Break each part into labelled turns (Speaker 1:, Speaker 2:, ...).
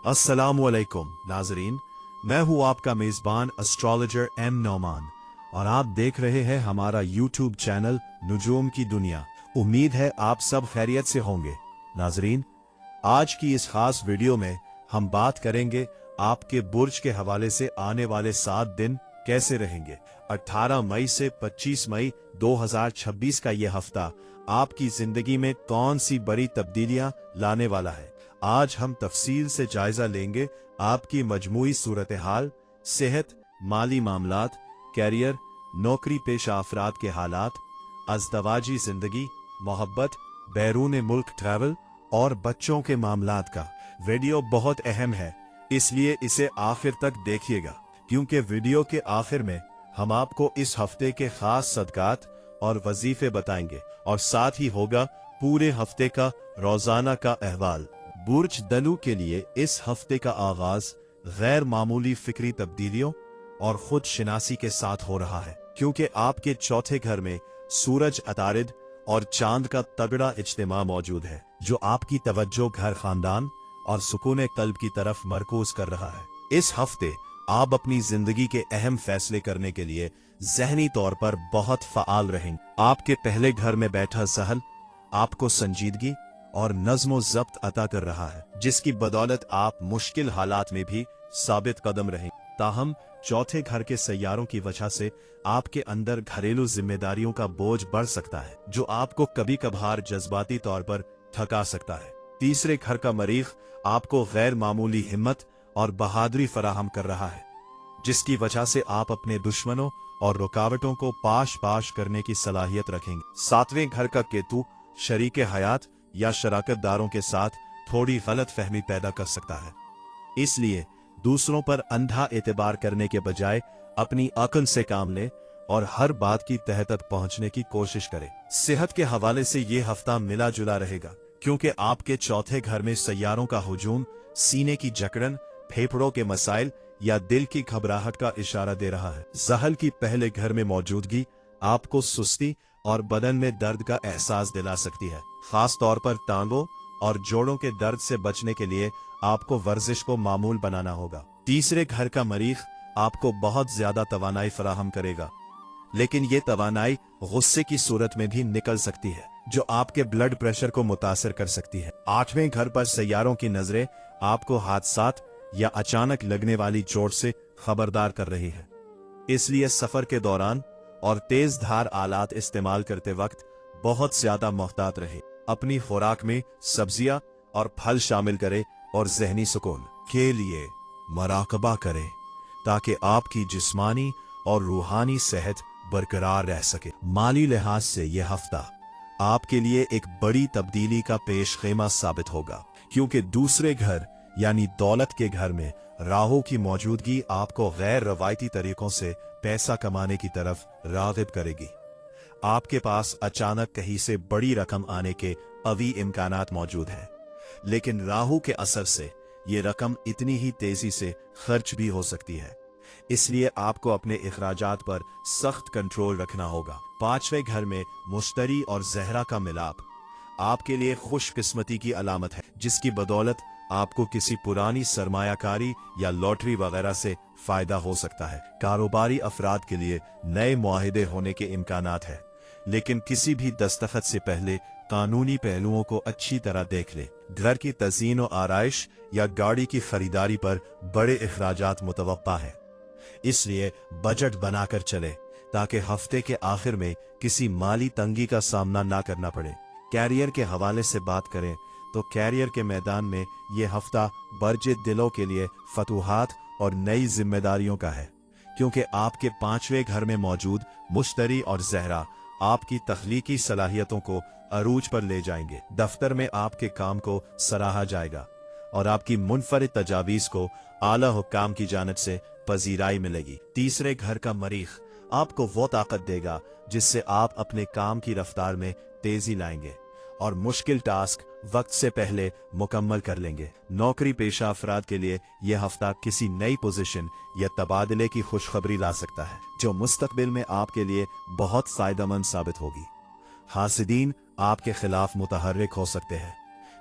Speaker 1: अस्सलामुअलैकुम नाजरीन, मैं हूं आपका मेजबान एस्ट्रोलॉजर एम नौमान और आप देख रहे हैं हमारा यूट्यूब चैनल नुजूम की दुनिया। उम्मीद है आप सब खैरियत से होंगे। नाजरीन, आज की इस खास वीडियो में हम बात करेंगे आपके बुर्ज के हवाले से आने वाले 7 दिन कैसे रहेंगे। 18 मई से 25 मई 2026 का ये हफ्ता आपकी जिंदगी में कौन सी बड़ी तब्दीलियां लाने वाला है। आज हम तफसील से जायजा लेंगे आपकी मजमूई सूरत हाल, सेहत, माली मामलात, कैरियर, नौकरी पेशा अफराद के हालात, अज़दवाजी जिंदगी, मोहब्बत, बैरून मुल्क ट्रैवल और बच्चों के मामलात का। वीडियो बहुत अहम है, इसलिए इसे आखिर तक देखिएगा, क्योंकि वीडियो के आखिर में हम आपको इस हफ्ते के खास सदकात और वजीफे बताएंगे और साथ ही होगा पूरे हफ्ते का रोजाना का अहवाल। बुर्ज दलू के लिए इस हफ्ते का आगाज गैर मामूली फिक्री तब्दीलियों और खुद शिनासी के साथ हो रहा है, क्योंकि आपके चौथे घर में सूरज, अतारिद और चांद का तगड़ा इज्तिमा मौजूद है, जो आपकी तवज्जो घर, खानदान और सुकून कल्ब की तरफ मरकूज कर रहा है। इस हफ्ते आप अपनी जिंदगी के अहम फैसले करने के लिए ज़हनी तौर पर बहुत फ़आल रहेंगे। आपके पहले घर में बैठा सहल आपको संजीदगी और नज़्म ज़ब्त अता कर रहा है, जिसकी बदौलत आप मुश्किल हालात में भी साबित कदम रहेंगे। ताहम चौथे घर के सैयारों की वजह से आपके अंदर घरेलू जिम्मेदारियों का बोझ बढ़ सकता है, जो आपको कभी कभार जज्बाती तौर पर थका सकता है। तीसरे घर का मरीख आपको गैर मामूली हिम्मत और बहादुरी फराहम कर रहा है, जिसकी वजह से आप अपने दुश्मनों और रुकावटों को पाश पाश करने की सलाहियत रखेंगे। सातवें घर का केतु शरीके हयात या शराकतदारों के साथ थोड़ी गलत फहमी पैदा कर सकता है, इसलिए दूसरों पर अंधा एतबार करने के बजाय अपनी अक्ल से काम लें और हर बात की तह तक पहुंचने की कोशिश करें। सेहत के हवाले से ये हफ्ता मिला जुला रहेगा, क्योंकि आपके चौथे घर में सैयारों का हुजूम सीने की जकड़न, फेफड़ों के मसाइल या दिल की घबराहट का इशारा दे रहा है। ज़हल की पहले घर में मौजूदगी आपको सुस्ती और बदन में दर्द का एहसास दिला सकती है। खास तौर पर टांगों और जोड़ों के दर्द से बचने के लिए आपको वर्जिश को मामूल बनाना होगा। तीसरे घर का मरीख आपको बहुत ज्यादा तवानाई फराहम करेगा, लेकिन ये तवानाई गुस्से की सूरत में भी निकल सकती है, जो आपके ब्लड प्रेशर को मुतासर कर सकती है। आठवें घर पर सैयारों की नजरें आपको हादसात या अचानक लगने वाली चोट से खबरदार कर रही है, इसलिए सफर के दौरान और तेज धार आलात इस्तेमाल करते वक्त बहुत ज्यादा मोहतात रहे। अपनी खुराक में सब्जियां और फल शामिल करें और जहनी सुकून के लिए मराकबा करें, ताकि आपकी जिस्मानी और रूहानी सेहत बरकरार रह सके। माली लिहाज से यह हफ्ता आपके लिए एक बड़ी तब्दीली का पेशखेमा साबित होगा, क्योंकि दूसरे घर यानी दौलत के घर में राहु की मौजूदगी आपको गैर रवायती तरीकों से पैसा कमाने की तरफ राग़िब करेगी। आपके पास अचानक कहीं से बड़ी रकम आने के अवी इम्कानात मौजूद हैं, लेकिन राहु के असर से ये रकम इतनी ही तेजी से खर्च भी हो सकती है, इसलिए आपको अपने इखराजात पर सख्त कंट्रोल रखना होगा। पांचवें घर में मुश्तरी और जहरा का मिलाप आपके लिए खुशकिस्मती की अलामत है, जिसकी बदौलत आपको किसी पुरानी सरमायाकारी या लॉटरी वगैरह से फायदा हो सकता है। कारोबारी अफराद के लिए नए मुआहिदे होने के इम्कानात है, लेकिन किसी भी दस्तखत से पहले कानूनी पहलुओं को अच्छी तरह देख ले। घर की तज़ीन और आराइश या गाड़ी की खरीदारी पर बड़े इखराजात मुतवक्का है, इसलिए बजट बनाकर चले, ताकि हफ्ते के आखिर में किसी माली तंगी का सामना ना करना पड़े। कैरियर के हवाले से बात करें तो कैरियर के मैदान में ये हफ्ता बर्जे दिलों के लिए फतूहात और नई जिम्मेदारियों का है, क्योंकि आपके पांचवें घर में मौजूद मुश्तरी और जहरा आपकी तख्लीकी सलाहियतों को अरूज पर ले जाएंगे। दफ्तर में आपके काम को सराहा जाएगा और आपकी मुनफरिद तजावीज़ को आला हुक्काम की जानिब से पजीराई मिलेगी। तीसरे घर का मरीख आपको वो ताकत देगा जिससे आप अपने काम की रफ्तार में तेजी लाएंगे और मुश्किल टास्क वक्त से पहले मुकम्मल कर लेंगे। नौकरी पेशा अफराद के लिए यह हफ्ता किसी नई पोजीशन या तबादले की खुशखबरी ला सकता है, जो मुस्तकबिल में आपके लिए बहुत फायदेमंद साबित होगी। हासिदीन आपके खिलाफ मुतहर्रिक हो सकते हैं,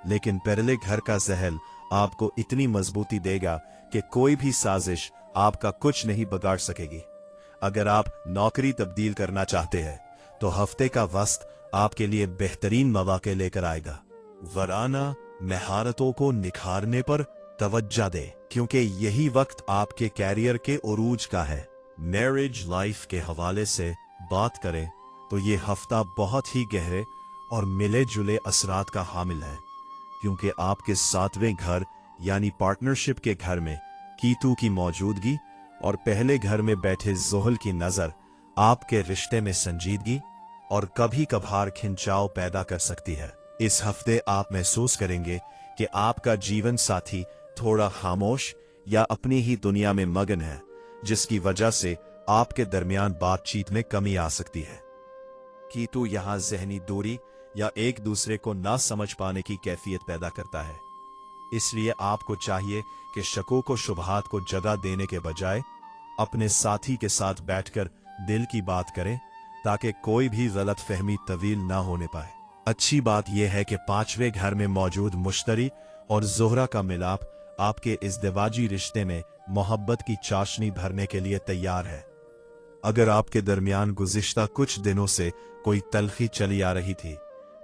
Speaker 1: लेकिन पहले घर का जहल आपको इतनी मजबूती देगा कि कोई भी साजिश आपका कुछ नहीं बिगाड़ सकेगी। अगर आप नौकरी तब्दील करना चाहते हैं तो हफ्ते का वस्त आपके लिए बेहतरीन मौके लेकर आएगा। वराना महारतों को निखारने पर तवज्जो दें, क्योंकि यही वक्त आपके कैरियर के उरूज का है। मैरिज लाइफ के हवाले से बात करें तो ये हफ्ता बहुत ही गहरे और मिले जुले असरात का हामिल है, क्योंकि आपके सातवें घर यानी पार्टनरशिप के घर में कीतू की मौजूदगी और पहले घर में बैठे ज़ुहल की नजर आपके रिश्ते में संजीदगी और कभी कभार खिंचाव पैदा कर सकती है। इस हफ्ते आप महसूस करेंगे कि आपका जीवन साथी थोड़ा खामोश या अपनी ही दुनिया में मगन है, जिसकी वजह से आपके दरमियान बातचीत में कमी आ सकती है। कीतू यहाँ जहनी दूरी या एक दूसरे को ना समझ पाने की कैफियत पैदा करता है। इसलिए आपको चाहिए कि शकों को शुबहात को जगह देने के बजाय अपने साथी के साथ बैठकर दिल की बात करें, ताकि कोई भी गलत फहमी तवील ना होने पाए। अच्छी बात यह है कि पांचवें घर में मौजूद मुश्तरी और ज़ोहरा का मिलाप आपके इज़्दिवाजी रिश्ते में मोहब्बत की चाशनी भरने के लिए तैयार है। अगर आपके दरमियान गुज़िश्ता कुछ दिनों से कोई तलखी चली आ रही थी,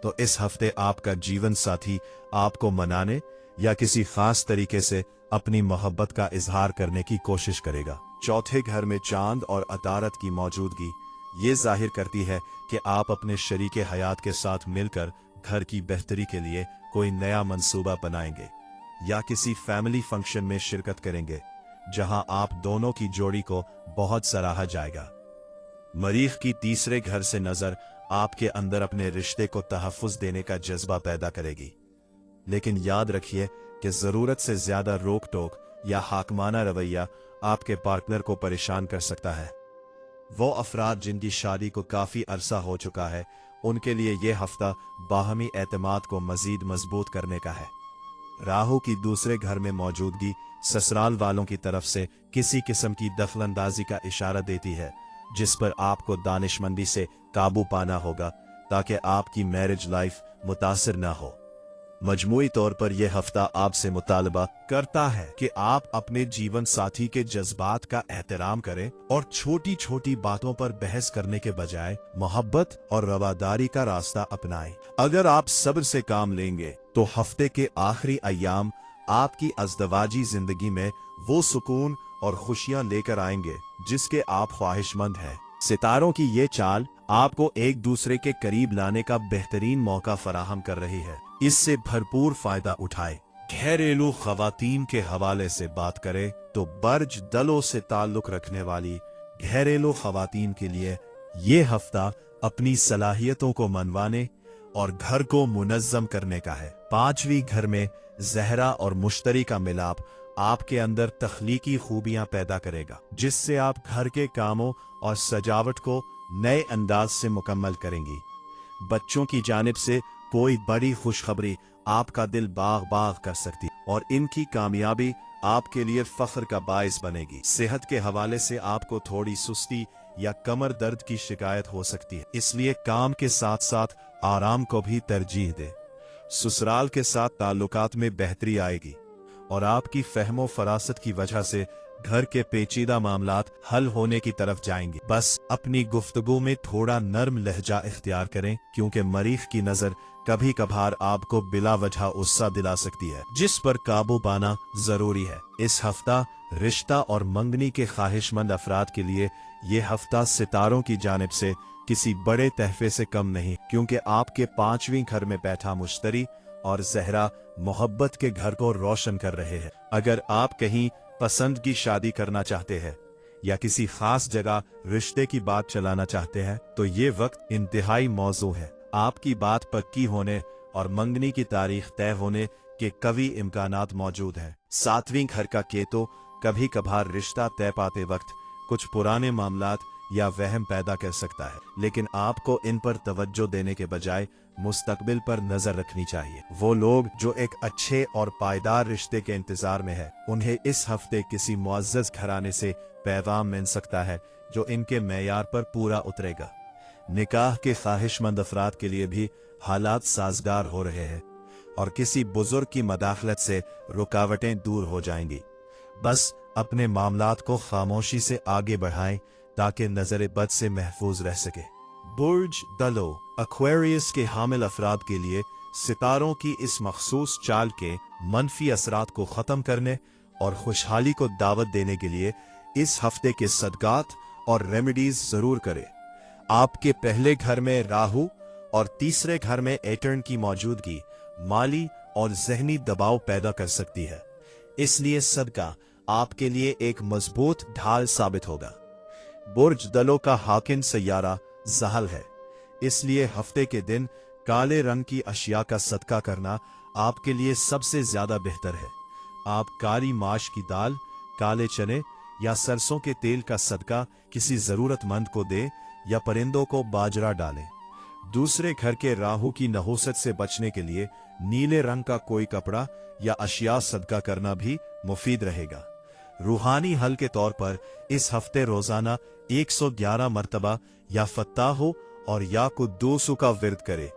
Speaker 1: तो इस हफ्ते आपका जीवन साथी आपको मनाने या किसी खास तरीके से अपनी मोहब्बत का इजहार करने की कोशिश करेगा। चौथे घर में चांद और अतारत की मौजूदगी ये जाहिर करती है कि आप अपने शरीके हयात के साथ मिलकर घर की बेहतरी के लिए कोई नया मंसूबा बनाएंगे या किसी फैमिली फंक्शन में शिरकत करेंगे, जहां आप दोनों की जोड़ी को बहुत सराहा जाएगा। मरीख की तीसरे घर से नजर आपके अंदर अपने रिश्ते को तहफ़्फ़ुज़ देने का जज्बा पैदा करेगी, लेकिन याद रखिए कि जरूरत से ज्यादा रोक टोक या हाकमाना रवैया आपके पार्टनर को परेशान कर सकता है। वो अफराद जिनकी शादी को काफी अरसा हो चुका है, उनके लिए यह हफ्ता बाहमी एतमाद को मजीद मजबूत करने का है। राहु की दूसरे घर में मौजूदगी ससुराल वालों की तरफ से किसी किस्म की दखलंदाजी का इशारा देती है, जिस पर आपको दानिशमंदी से काबू पाना होगा ताकि आपकी मैरिज लाइफ मुतासिर न हो। मजमूई तौर पर यह हफ्ता आपसे मुतालबा करता है कि आप अपने जीवन साथी के जज्बात का एहतराम करें और छोटी छोटी बातों पर बहस करने के बजाय मोहब्बत और रवादारी का रास्ता अपनाएं। अगर आप सब्र से काम लेंगे तो हफ्ते के आखिरी अय्याम आपकी अज़दवाजी जिंदगी में वो सुकून और खुशियां लेकर आएंगे जिसके आप ख्वाहिशमंद हैं। सितारों की ये चाल आपको एक दूसरे के करीब लाने का बेहतरीन मौका फराहम कर रही है। इससे भरपूर फायदा उठाए। घरेलू खवातीन के हवाले से बात करें तो बर्ज दलों से ताल्लुक रखने वाली घरेलू खवातीन के लिए ये हफ्ता अपनी सलाहियतों को मनवाने और घर को मुनज्जम करने का है। पांचवी घर में ज़हरा और मुश्तरी का मिलाप आपके अंदर तख्लीकी खूबियां पैदा करेगा, जिससे आप घर के कामों और सजावट को नए अंदाज से मुकम्मल करेंगी। बच्चों की जानिब से कोई बड़ी खुशखबरी आपका दिल बाग बाग कर सकती और इनकी कामयाबी आपके लिए फख्र का बायस बनेगी। सेहत के हवाले से आपको थोड़ी सुस्ती या कमर दर्द की शिकायत हो सकती है, इसलिए काम के साथ साथ आराम को भी तरजीह दे। ससुराल के साथ ताल्लुकात में बेहतरी आएगी और आपकी फहमो फरासत की वजह से घर के पेचीदा मामलात हल होने की तरफ जाएंगे। बस अपनी गुफ्तगू में थोड़ा नर्म लहजा इख्तियार करें, क्योंकि मरीख की नजर कभी कभार आपको बिला वजह गुस्सा दिला सकती है, जिस पर काबू पाना जरूरी है। इस हफ्ता रिश्ता और मंगनी के ख्वाहिशमंद अफराद के लिए ये हफ्ता सितारों की जानिब से किसी बड़े तहफे से कम नहीं, क्योंकि आपके पांचवीं घर में बैठा मुश्तरी और ज़हरा मोहब्बत के घर को रोशन कर रहे हैं। अगर आप कहीं पसंद की शादी करना चाहते हैं या किसी खास जगह रिश्ते की बात चलाना चाहते हैं, तो ये वक्त इंतहाई मौजू है। आपकी बात पक्की होने और मंगनी की तारीख तय होने के कवी इम्कानात मौजूद हैं। सातवीं घर का केतु कभी कभार रिश्ता तय पाते वक्त कुछ पुराने मामलात या वहम पैदा कर सकता है, लेकिन आपको इन पर तवज्जो देने के बजाय मुस्तकबिल पर नजर रखनी चाहिए। वो लोग जो एक अच्छे और पायदार रिश्ते के इंतजार में है, उन्हें इस हफ्ते किसी मुअज़्ज़ज़ घराने से पैगाम मिल सकता है जो इनके मेयार पर पूरा उतरेगा। निकाह के ख्वाहिशमंद अफराद के लिए भी हालात साजगार हो रहे हैं। और किसी बुजुर्ग की मदाखलत से रुकावटें दूर हो जाएंगी। बस अपने मामलात को खामोशी से आगे बढ़ाएं ताकि नजर बद से महफूज रह सके। बुर्ज दलो एक्वेरियस के हामिल अफराद के लिए सितारों की इस मखसूस चाल के मनफी असरात को ख़त्म करने और खुशहाली को दावत देने के लिए इस हफ्ते के सदकात और रेमेडीज जरूर करें। आपके पहले घर में राहु और तीसरे घर में एटर्न की मौजूदगी माली और जहनी दबाव पैदा कर सकती है, इसलिए सदका आपके लिए एक मजबूत ढाल साबित होगा। बुर्ज दलों का हाकिम सैयारा ज़हल है, इसलिए हफ्ते के दिन काले रंग की अशिया का सदका करना आपके लिए सबसे ज्यादा बेहतर है। आप काली माश की दाल, काले चने या सरसों के तेल का सदका किसी जरूरतमंद को दे या परिंदों को बाजरा डालें। दूसरे घर के राहु की नहुसत से बचने के लिए नीले रंग का कोई कपड़ा या अशिया सदका करना भी मुफीद रहेगा। रूहानी हल के तौर पर इस हफ्ते रोजाना 111 मरतबा या फत्ताहो और या कुद्दूसु का विर्द करे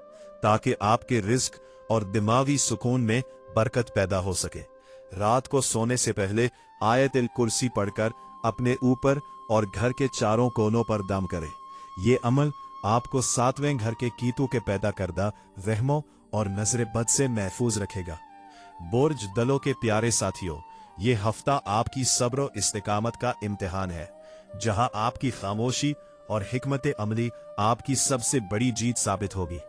Speaker 1: ताकि आपके रिज्क और दिमागी सुकून में बरकत पैदा हो सके। रात को सोने से पहले आयतुल कुर्सी पढ़कर अपने ऊपर और घर के चारों कोनों पर दम करे। ये अमल आपको सातवें घर के कीतू के पैदा करदा रहमों और नजर बद से महफूज रखेगा। बुर्ज दलों के प्यारे साथियों, ये हफ्ता आपकी सब्र और इस्तिकामत का इम्तिहान है, जहां आपकी खामोशी और हिकमत अमली आपकी सबसे बड़ी जीत साबित होगी।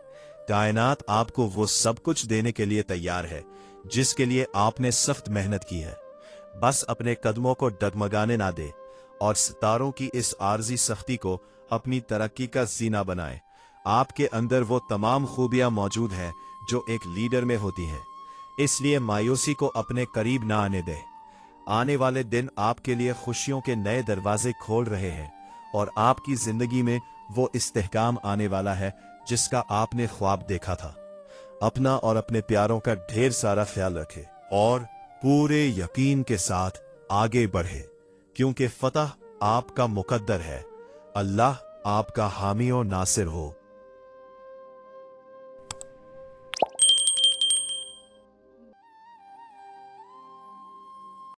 Speaker 1: कायनात आपको वो सब कुछ देने के लिए तैयार है जिसके लिए आपने सख्त मेहनत की है। बस अपने कदमों को डगमगाने ना दे और सितारों की इस आर्जी सख्ती को अपनी तरक्की का जीना बनाए। आपके अंदर वो तमाम खूबियां मौजूद हैं जो एक लीडर में होती हैं, इसलिए मायूसी को अपने करीब ना आने दे। आने वाले दिन आपके लिए खुशियों के नए दरवाजे खोल रहे हैं और आपकी जिंदगी में वो इस्तेहकाम आने वाला है जिसका आपने ख्वाब देखा था। अपना और अपने प्यारों का ढेर सारा ख्याल रखें और पूरे यकीन के साथ आगे बढ़े, क्योंकि फतह आपका मुकद्दर है। अल्लाह आपका हामी और नासिर हो।